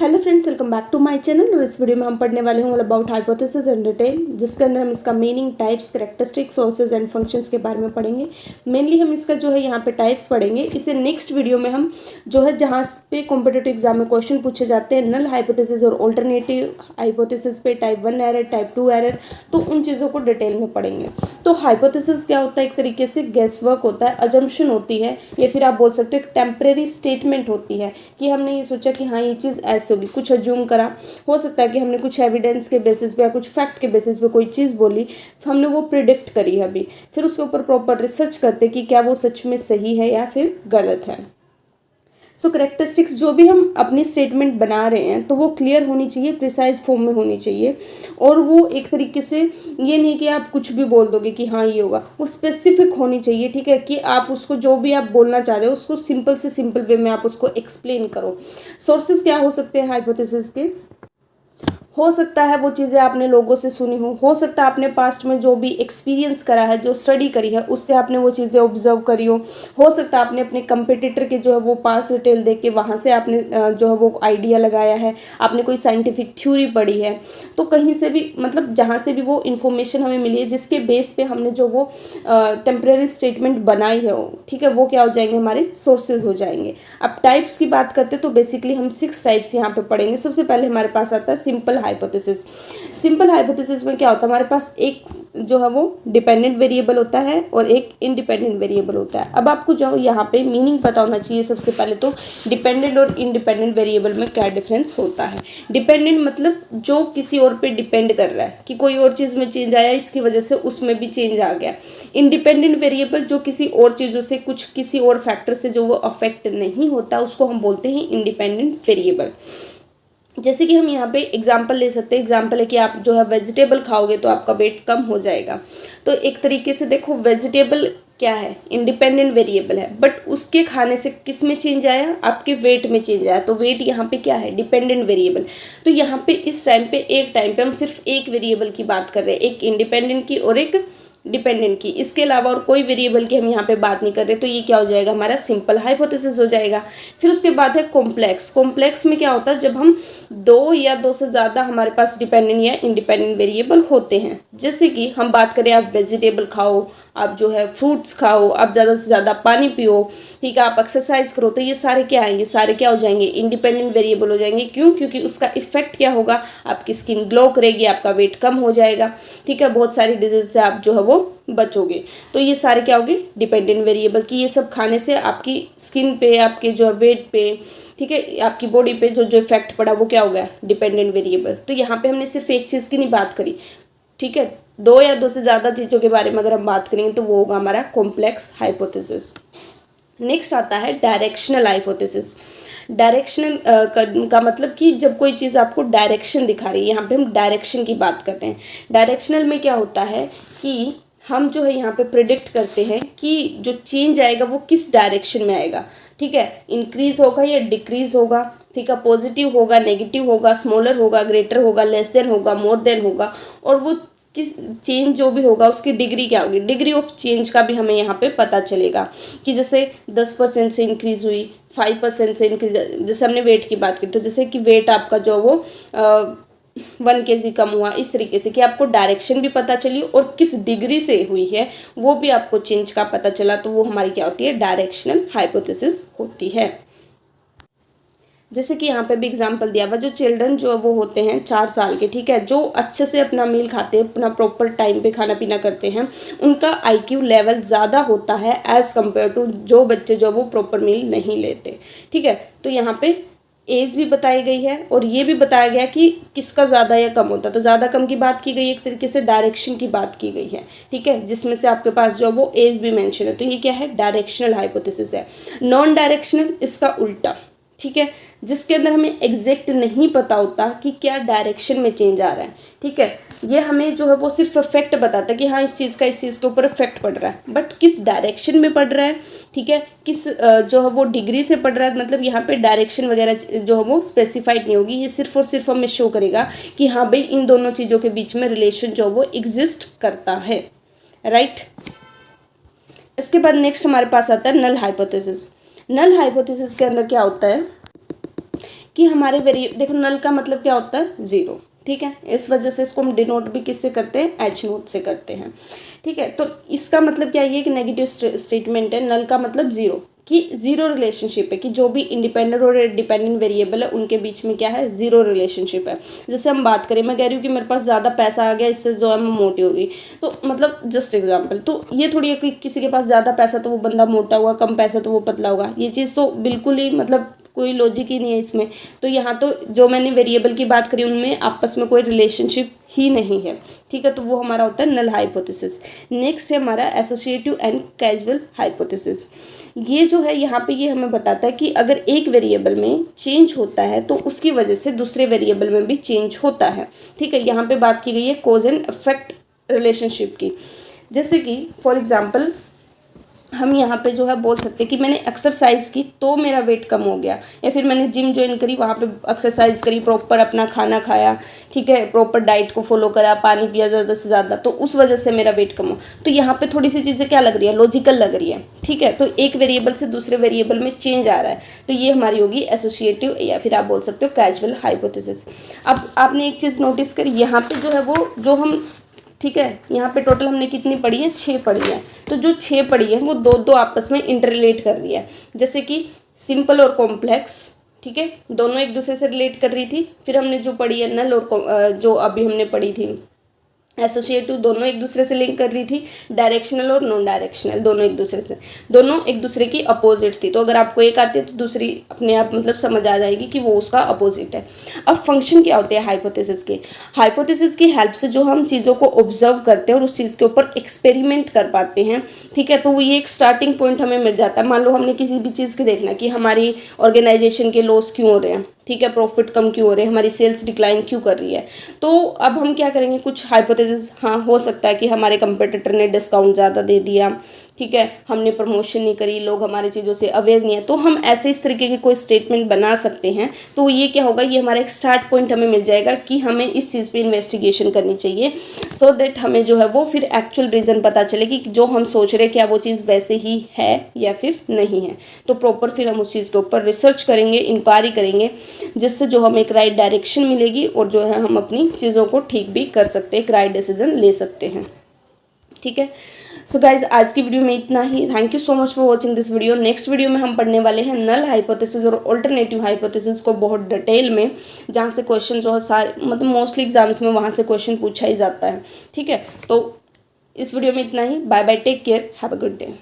Hello friends, welcome back to my channel. और इस video में हम पढ़ने वाले हैं all about hypothesis in detail, जिसके अंदर हम इसका meaning, types, characteristics, sources and functions के बारे में पढ़ेंगे। मेनली हम इसका जो है यहाँ पे टाइप्स पढ़ेंगे। इसे नेक्स्ट वीडियो में हम जो है जहाँ पे कॉम्पिटेटिव एग्जाम में क्वेश्चन पूछे जाते हैं नल हाइपोथेसिस और ऑल्टरनेटिव हाइपोथेसिस पे, टाइप 1 एरर, टाइप 2 एरर, तो उन चीज़ों को डिटेल में पढ़ेंगे। तो हाइपोथेसिस क्या होता है? एक तरीके से गेस वर्क होता है, अजम्पशन होती है, या फिर आप बोल सकते हो एक टेम्परेरी स्टेटमेंट होती है कि हमने ये सोचा कि हाँ ये चीज़ ऐसे होगी, कुछ अज्यूम करा। हो सकता है कि हमने कुछ एविडेंस के बेसिस पे या कुछ फैक्ट के बेसिस पे कोई चीज़ बोली, हमने वो प्रिडिक्ट करी है अभी, फिर उसके ऊपर प्रॉपर रिसर्च करते कि क्या वो सच में सही है या फिर गलत है। सो करेक्टरिस्टिक्स जो भी हम अपनी स्टेटमेंट बना रहे हैं तो वो क्लियर होनी चाहिए, प्रिसाइज फॉर्म में होनी चाहिए, और वो एक तरीके से ये नहीं कि आप कुछ भी बोल दोगे कि हाँ ये होगा, वो स्पेसिफिक होनी चाहिए। ठीक है, कि आप उसको जो भी आप बोलना चाह रहे हो उसको सिंपल से सिंपल वे में आप उसको एक्सप्लेन करो। सोर्सेज क्या हो सकते हैं हाइपोथेसिस के? हो सकता है वो चीज़ें आपने लोगों से सुनी हो सकता है आपने पास्ट में जो भी एक्सपीरियंस करा है, जो स्टडी करी है, उससे आपने वो चीज़ें ऑब्जर्व करी हो सकता है आपने अपने कंपिटिटर के जो है वो पास डिटेल देख के वहाँ से आपने जो है वो आइडिया लगाया है, आपने कोई साइंटिफिक थ्योरी पढ़ी है, तो कहीं से भी मतलब जहाँ से भी वो इन्फॉर्मेशन हमें मिली है जिसके बेस पे हमने जो वो टेम्परेरी स्टेटमेंट बनाई है, ठीक है, वो क्या हो जाएंगे? हमारे सोर्सेज हो जाएंगे। अब टाइप्स की बात करते तो बेसिकली हम 6 टाइप्स यहाँ पे पढ़ेंगे। सबसे पहले हमारे पास आता है सिंपल हाइपोथेसिस। सिंपल हाइपोथेसिस में क्या होता है? हमारे पास एक जो है वो डिपेंडेंट वेरिएबल होता है और एक इंडिपेंडेंट वेरिएबल होता है। अब आपको जो यहाँ पे मीनिंग पता होना चाहिए सबसे पहले तो, डिपेंडेंट और इंडिपेंडेंट वेरिएबल में क्या डिफरेंस होता है। डिपेंडेंट मतलब जो किसी और पे डिपेंड कर रहा है, कि कोई और चीज़ में चेंज आया इसकी वजह से उसमें भी चेंज आ गया। इंडिपेंडेंट वेरिएबल जो किसी और चीज़ों से, कुछ किसी और फैक्टर से जो वो अफेक्ट नहीं होता, उसको हम बोलते हैं इंडिपेंडेंट वेरिएबल। जैसे कि हम यहाँ पे एग्जाम्पल ले सकते हैं। एग्जाम्पल है कि आप जो है वेजिटेबल खाओगे तो आपका वेट कम हो जाएगा। तो एक तरीके से देखो, वेजिटेबल क्या है? इंडिपेंडेंट वेरिएबल है, बट उसके खाने से किस में चेंज आया? आपके वेट में चेंज आया। तो वेट यहाँ पे क्या है? Dependent variable. तो यहाँ पे इस टाइम पे, एक टाइम पे हम सिर्फ एक वेरिएबल की बात कर रहे हैं, एक इंडिपेंडेंट की और एक डिपेंडेंट की। इसके अलावा और कोई वेरिएबल की हम यहाँ पे बात नहीं कर रहे। तो ये क्या हो जाएगा? हमारा सिंपल हाइपोथेसिस हो जाएगा। फिर उसके बाद है कॉम्प्लेक्स। कॉम्प्लेक्स में क्या होता है? जब हम दो या दो से ज़्यादा हमारे पास डिपेंडेंट या इंडिपेंडेंट वेरिएबल होते हैं। जैसे कि हम बात करें, आप वेजिटेबल खाओ, आप जो है फ्रूट्स खाओ, आप ज़्यादा से ज़्यादा पानी पियो, ठीक है, आप एक्सरसाइज करो, तो ये सारे क्या हैं? ये सारे क्या हो जाएंगे? इंडिपेंडेंट वेरिएबल हो जाएंगे। क्यों? क्योंकि उसका इफेक्ट क्या होगा? आपकी स्किन ग्लो करेगी, आपका वेट कम हो जाएगा, ठीक है, बहुत सारी डिजीज से आप जो है वो बचोगे। तो ये सारे क्या होंगे? Dependent variable. की ये सब खाने से आपकी स्किन पे, आपके जो वेट पे, ठीक है, आपकी बॉडी पे जो जो इफेक्ट पड़ा वो क्या हो गया? Dependent variable. तो यहाँ पे हमने सिर्फ एक चीज़ की नहीं बात करी, ठीक है, दो या दो से ज़्यादा चीज़ों के बारे में अगर हम बात करेंगे तो वो होगा हमारा कॉम्प्लेक्स हाइपोथेसिस। नेक्स्ट आता है डायरेक्शनल हाइपोथेसिस। डायरेक्शनल का मतलब कि जब कोई चीज़ आपको डायरेक्शन दिखा रही है, यहाँ पे हम डायरेक्शन की बात करते हैं। डायरेक्शनल में क्या होता है कि हम जो है यहाँ पे प्रिडिक्ट करते हैं कि जो चेंज आएगा वो किस डायरेक्शन में आएगा, ठीक है, इंक्रीज होगा या डिक्रीज होगा, ठीक है, पॉजिटिव होगा, नेगेटिव होगा, स्मॉलर होगा, ग्रेटर होगा, लेस देन होगा, मोर देन होगा, और वो किस चेंज जो भी होगा उसकी डिग्री क्या होगी, डिग्री ऑफ चेंज का भी हमें यहाँ पे पता चलेगा कि जैसे 10% से इंक्रीज हुई, 5% से इंक्रीज, जैसे हमने वेट की बात की तो जैसे कि वेट आपका जो वो 1 kg कम हुआ, इस तरीके से कि आपको डायरेक्शन भी पता चली और किस डिग्री से हुई है वो भी आपको चेंज का पता चला, तो वो हमारी क्या होती है? डायरेक्शनल हाइपोथेसिस होती है। जैसे कि यहाँ पे भी एग्जांपल दिया हुआ, जो चिल्ड्रन जो वो होते हैं 4 साल के, ठीक है, जो अच्छे से अपना मील खाते हैं, अपना प्रॉपर टाइम पे खाना पीना करते हैं, उनका IQ लेवल ज़्यादा होता है एज़ कम्पेयर टू जो बच्चे जो वो प्रॉपर मील नहीं लेते, ठीक है। तो यहाँ पे एज भी बताई गई है और ये भी बताया गया कि किसका ज़्यादा या कम होता है। तो ज़्यादा कम की बात की गई, एक तरीके से डायरेक्शन की बात की गई है, ठीक है, जिसमें से आपके पास जो वो एज भी मेंशन है। तो ये क्या है? डायरेक्शनल हाइपोथेसिस है। नॉन डायरेक्शनल इसका उल्टा, ठीक है, जिसके अंदर हमें एग्जैक्ट नहीं पता होता कि क्या डायरेक्शन में चेंज आ रहा है, ठीक है, ये हमें जो है वो सिर्फ इफेक्ट बताता है कि हाँ इस चीज़ का इस चीज़ के ऊपर इफेक्ट पड़ रहा है, बट किस डायरेक्शन में पड़ रहा है, ठीक है, किस जो है वो डिग्री से पड़ रहा है, मतलब यहाँ पे डायरेक्शन वगैरह जो है वो स्पेसिफाइड नहीं होगी। ये सिर्फ और सिर्फ हमें शो करेगा कि हाँ भाई इन दोनों चीज़ों के बीच में रिलेशन जो वो एग्जिस्ट करता है, राइट। इसके बाद नेक्स्ट हमारे पास आता है नल हाइपोथेसिस। नल हाइपोथेसिस के अंदर क्या होता है कि हमारे देखो नल का मतलब क्या होता है, जीरो, ठीक है। इस वजह से इसको हम डिनोट भी किससे करते हैं, एच नोट से करते हैं, ठीक है। तो इसका मतलब क्या है कि नेगेटिव स्टेटमेंट है, नल का मतलब जीरो, कि जीरो रिलेशनशिप है, कि जो भी इंडिपेंडेंट और डिपेंडेंट वेरिएबल है उनके बीच में क्या है, जीरो रिलेशनशिप है। जैसे हम बात करें, मैं कह रही हूँ कि मेरे पास ज़्यादा पैसा आ गया, इससे जो है मैं मोटी हो गई, तो मतलब जस्ट एग्जाम्पल, तो ये थोड़ी है कि किसी के पास ज़्यादा पैसा तो वो बंदा मोटा हुआ, कम पैसा तो वो पतला होगा, ये चीज़ तो बिल्कुल ही मतलब कोई लॉजिक ही नहीं है इसमें। तो यहाँ तो जो मैंने वेरिएबल की बात करी उनमें आपस में कोई रिलेशनशिप ही नहीं है, ठीक है। तो वो हमारा होता है नल हाइपोथेसिस। नेक्स्ट है हमारा एसोसिएटिव एंड कैजुअल हाइपोथेसिस। ये जो है यहाँ पे ये हमें बताता है कि अगर एक वेरिएबल में चेंज होता है तो उसकी वजह से दूसरे वेरिएबल में भी चेंज होता है, ठीक है। यहाँ पे बात की गई है कॉज एंड इफेक्ट रिलेशनशिप की। जैसे कि फॉर एग्जाम्पल हम यहाँ पे जो है बोल सकते हैं कि मैंने एक्सरसाइज की तो मेरा वेट कम हो गया, या फिर मैंने जिम ज्वाइन करी, वहाँ पे एक्सरसाइज करी, प्रॉपर अपना खाना खाया, ठीक है, प्रॉपर डाइट को फॉलो करा, पानी पिया ज़्यादा से ज़्यादा, तो उस वजह से मेरा वेट कम हो। तो यहाँ पे थोड़ी सी चीज़ें क्या लग रही है, लॉजिकल लग रही है, ठीक है। तो एक वेरिएबल से दूसरे वेरिएबल में चेंज आ रहा है, तो ये हमारी होगी एसोसिएटिव या फिर आप बोल सकते हो कैजुअल हाइपोथेसिस। अब आपने एक चीज़ नोटिस करी, यहाँ पे जो है वो जो हम, ठीक है, यहाँ पे टोटल हमने कितनी पढ़ी है, 6 पढ़ी है। तो जो 6 पढ़ी है वो दो दो आपस में इंटररिलेट कर रही है। जैसे कि सिंपल और कॉम्प्लेक्स, ठीक है, दोनों एक दूसरे से रिलेट कर रही थी। फिर हमने जो पढ़ी है नल और जो अभी हमने पढ़ी थी एसोसिएटिव, दोनों एक दूसरे से लिंक कर रही थी। डायरेक्शनल और नॉन डायरेक्शनल दोनों एक दूसरे की अपोजिट थी। तो अगर आपको एक आती है तो दूसरी अपने आप मतलब समझ आ जाएगी कि वो उसका अपोजिट है। अब फंक्शन क्या होते हैं हाइपोथेसिस के, हाइपोथेसिस की हेल्प से जो हम चीज़ों को ऑब्जर्व करते हैं और उस चीज़ के ऊपर एक्सपेरिमेंट कर पाते हैं, ठीक है। तो वो ये एक स्टार्टिंग पॉइंट हमें मिल जाता है। मान लो हमने किसी भी चीज़ की देखना कि हमारी ऑर्गेनाइजेशन के लॉस क्यों हो रहे हैं, ठीक है, प्रॉफिट कम क्यों हो रहे हैं, हमारी सेल्स डिक्लाइन क्यों कर रही है। तो अब हम क्या करेंगे, कुछ हाइपोथेसिस, हाँ हो सकता है कि हमारे कंपटीटर ने डिस्काउंट ज़्यादा दे दिया, ठीक है, हमने प्रमोशन नहीं करी, लोग हमारी चीज़ों से अवेयर नहीं है, तो हम ऐसे इस तरीके की कोई स्टेटमेंट बना सकते हैं। तो ये क्या होगा, ये हमारा एक स्टार्ट पॉइंट हमें मिल जाएगा कि हमें इस चीज़ पे इन्वेस्टिगेशन करनी चाहिए, सो दैट हमें जो है वो फिर एक्चुअल रीज़न पता चले कि जो हम सोच रहे हैं क्या वो चीज़ वैसे ही है या फिर नहीं है। तो प्रॉपर फिर हम उस चीज़ के ऊपर रिसर्च करेंगे, इंक्वायरी करेंगे, जिससे जो हमें एक राइट डायरेक्शन मिलेगी और जो है हम अपनी चीज़ों को ठीक भी कर सकते हैं, एक राइट डिसीजन ले सकते हैं, ठीक है। सो गाइज आज की वीडियो में इतना ही। Thank you so much for watching this video. Next video में हम पढ़ने वाले हैं नल हाइपोथेसिस और अल्टरनेटिव हाइपोथेसिस को बहुत डिटेल में, जहाँ से क्वेश्चन जो है सारे मतलब मोस्टली एग्जाम्स में वहाँ से क्वेश्चन पूछा ही जाता है, ठीक है। तो इस वीडियो में इतना ही। Bye bye, take care, have a good day.